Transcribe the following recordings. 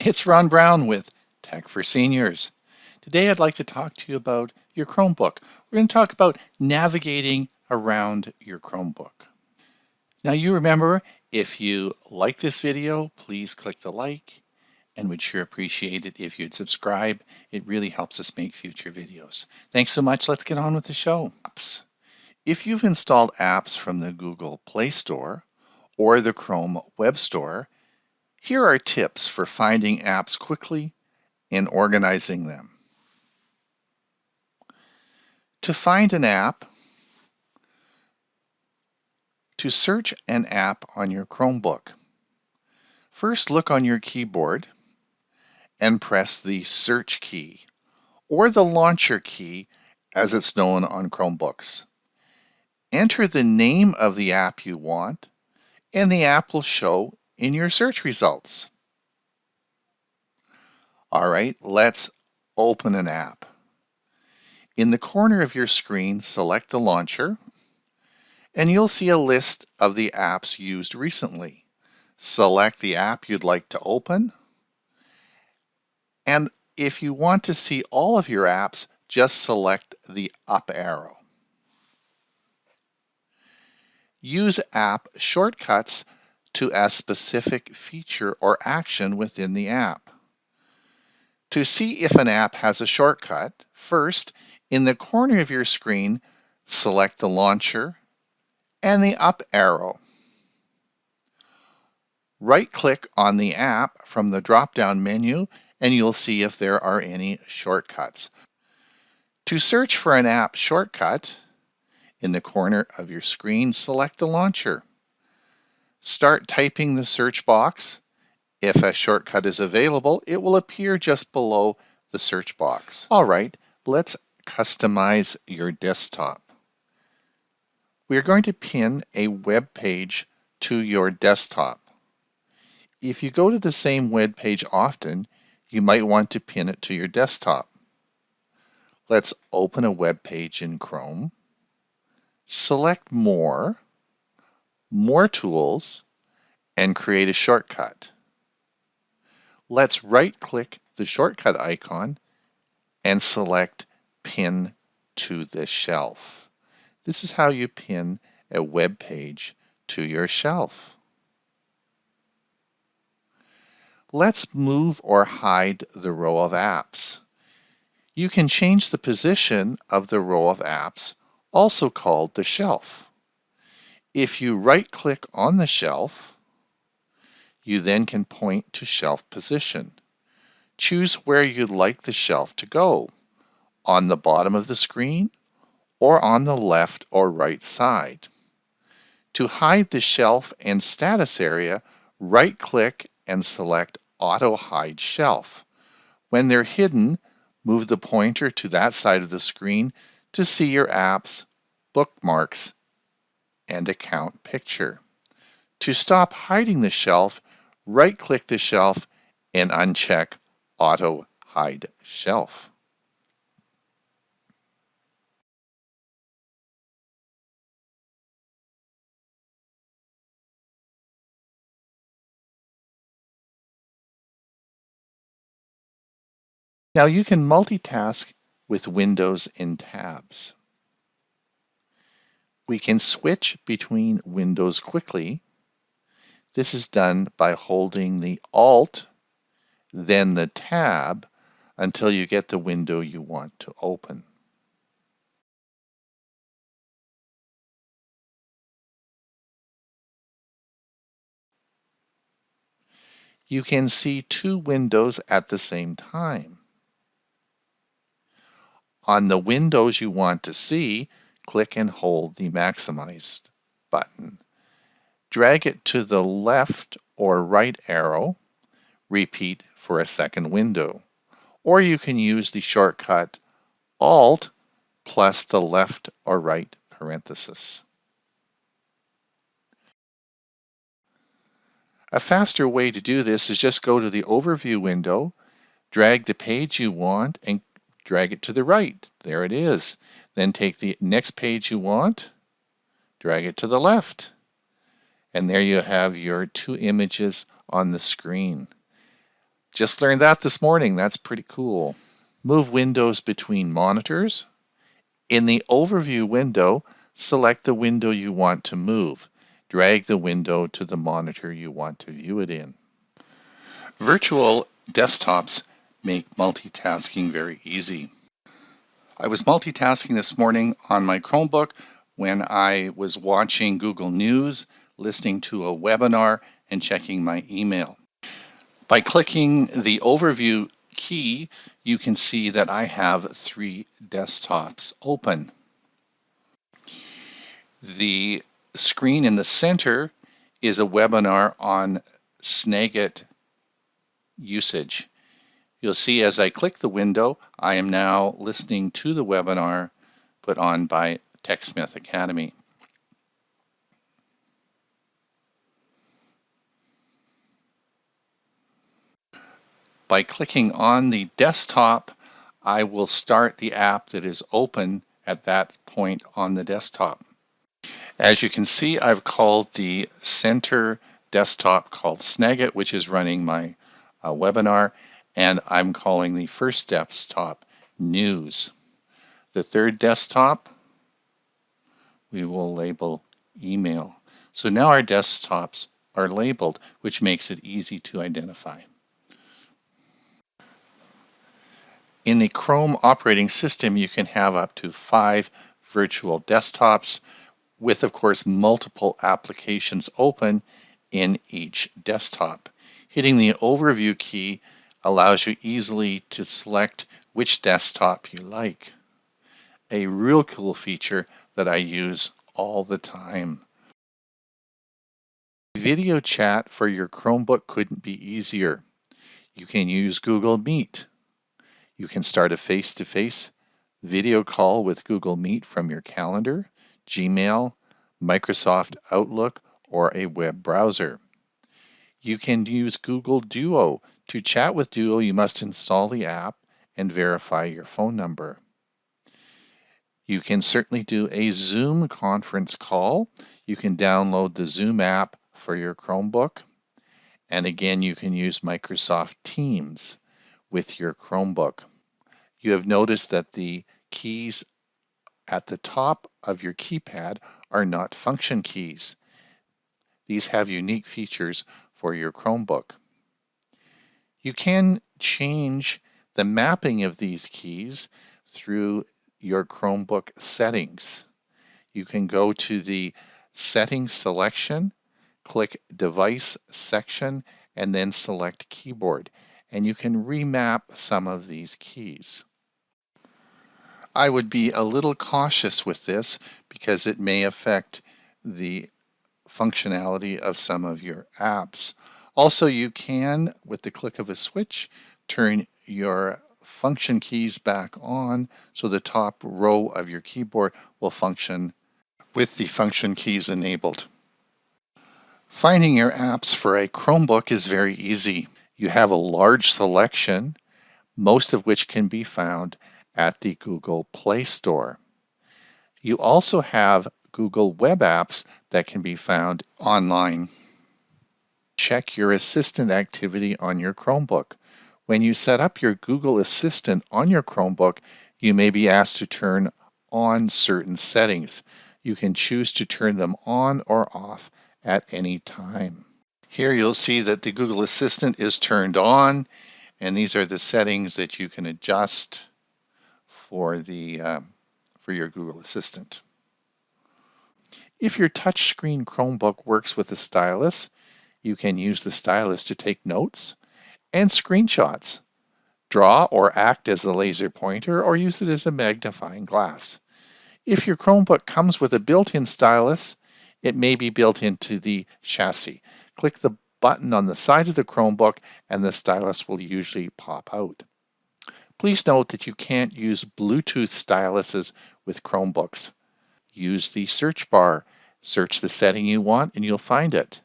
It's Ron Brown with Tech for Seniors. Today I'd like to talk to you about your Chromebook. We're going to talk about navigating around your Chromebook. Now you remember, if you like this video, please click the like and would sure appreciate it if you'd subscribe. It really helps us make future videos. Thanks so much. Let's get on with the show. If you've installed apps from the Google Play Store or the Chrome Web Store, here are tips for finding apps quickly and organizing them. To find an app, to search an app on your Chromebook, first look on your keyboard and press the search key or the launcher key as it's known on Chromebooks. Enter the name of the app you want and the app will show in your search results. All right, let's open an app. In the corner of your screen, select the launcher, and you'll see a list of the apps used recently. Select the app you'd like to open, and if you want to see all of your apps, just select the up arrow. Use app shortcuts to a specific feature or action within the app. To see if an app has a shortcut, first, in the corner of your screen, select the launcher and the up arrow. Right-click on the app from the drop-down menu and you'll see if there are any shortcuts. To search for an app shortcut, in the corner of your screen, select the launcher. Start typing the search box. If a shortcut is available, it will appear just below the search box. All right, let's customize your desktop. We are going to pin a web page to your desktop. If you go to the same web page often, you might want to pin it to your desktop. Let's open a web page in Chrome. Select More Tools, and create a shortcut. Let's right-click the shortcut icon and select Pin to the Shelf. This is how you pin a web page to your shelf. Let's move or hide the row of apps. You can change the position of the row of apps, also called the shelf. If you right-click on the shelf, you then can point to shelf position. Choose where you'd like the shelf to go, on the bottom of the screen or on the left or right side. To hide the shelf and status area, right-click and select Auto Hide Shelf. When they're hidden, move the pointer to that side of the screen to see your apps, bookmarks, and account picture. To stop hiding the shelf, right-click the shelf and uncheck Auto Hide Shelf. Now you can multitask with windows and tabs. We can switch between windows quickly. This is done by holding the Alt, then the Tab, until you get the window you want to open. You can see two windows at the same time. On the windows you want to see, click and hold the Maximize button. Drag it to the left or right arrow. Repeat for a second window. Or you can use the shortcut Alt plus the left or right parenthesis. A faster way to do this is just go to the Overview window, drag the page you want, and drag it to the right. There it is. Then take the next page you want, drag it to the left. And there you have your two images on the screen. Just learned that this morning. That's pretty cool. Move windows between monitors. In the overview window, select the window you want to move. Drag the window to the monitor you want to view it in. Virtual desktops make multitasking very easy. I was multitasking this morning on my Chromebook when I was watching Google News, listening to a webinar, and checking my email. By clicking the overview key, you can see that I have 3 desktops open. The screen in the center is a webinar on Snagit usage. You'll see as I click the window, I am now listening to the webinar put on by TechSmith Academy. By clicking on the desktop, I will start the app that is open at that point on the desktop. As you can see, I've called the center desktop called Snagit, which is running my webinar, and I'm calling the first desktop News. The third desktop, we will label Email. So now our desktops are labeled, which makes it easy to identify. In the Chrome operating system, you can have up to 5 virtual desktops with, of course, multiple applications open in each desktop. Hitting the overview key allows you easily to select which desktop you like. A real cool feature that I use all the time. Video chat for your Chromebook couldn't be easier. You can use Google Meet. You can start a face-to-face video call with Google Meet from your calendar, Gmail, Microsoft Outlook, or a web browser. You can use Google Duo. To chat with Duo, you must install the app and verify your phone number. You can certainly do a Zoom conference call. You can download the Zoom app for your Chromebook. And again, you can use Microsoft Teams with your Chromebook. You have noticed that the keys at the top of your keypad are not function keys. These have unique features for your Chromebook. You can change the mapping of these keys through your Chromebook settings. You can go to the Settings selection, click Device section, and then select Keyboard, and you can remap some of these keys. I would be a little cautious with this because it may affect the functionality of some of your apps. Also, you can, with the click of a switch, turn your function keys back on so the top row of your keyboard will function with the function keys enabled. Finding your apps for a Chromebook is very easy. You have a large selection, most of which can be found at the Google Play Store. You also have Google Web Apps that can be found online. Check your Assistant activity on your Chromebook. When you set up your Google Assistant on your Chromebook, you may be asked to turn on certain settings. You can choose to turn them on or off at any time. Here you'll see that the Google Assistant is turned on, and these are the settings that you can adjust for your Google Assistant. If your touchscreen Chromebook works with a stylus, you can use the stylus to take notes and screenshots, draw or act as a laser pointer, or use it as a magnifying glass. If your Chromebook comes with a built-in stylus, it may be built into the chassis. Click the button on the side of the Chromebook and the stylus will usually pop out. Please note that you can't use Bluetooth styluses with Chromebooks. Use the search bar, search the setting you want, and you'll find it.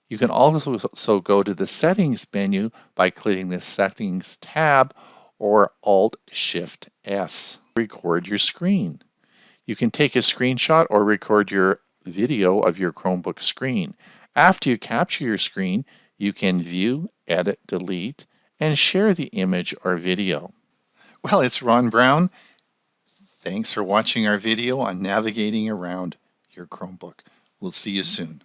You can also go to the Settings menu by clicking the Settings tab or Alt-Shift-S. Record your screen. You can take a screenshot or record your video of your Chromebook screen. After you capture your screen, you can view, edit, delete, and share the image or video. Well, it's Ron Brown. Thanks for watching our video on navigating around your Chromebook. We'll see you soon.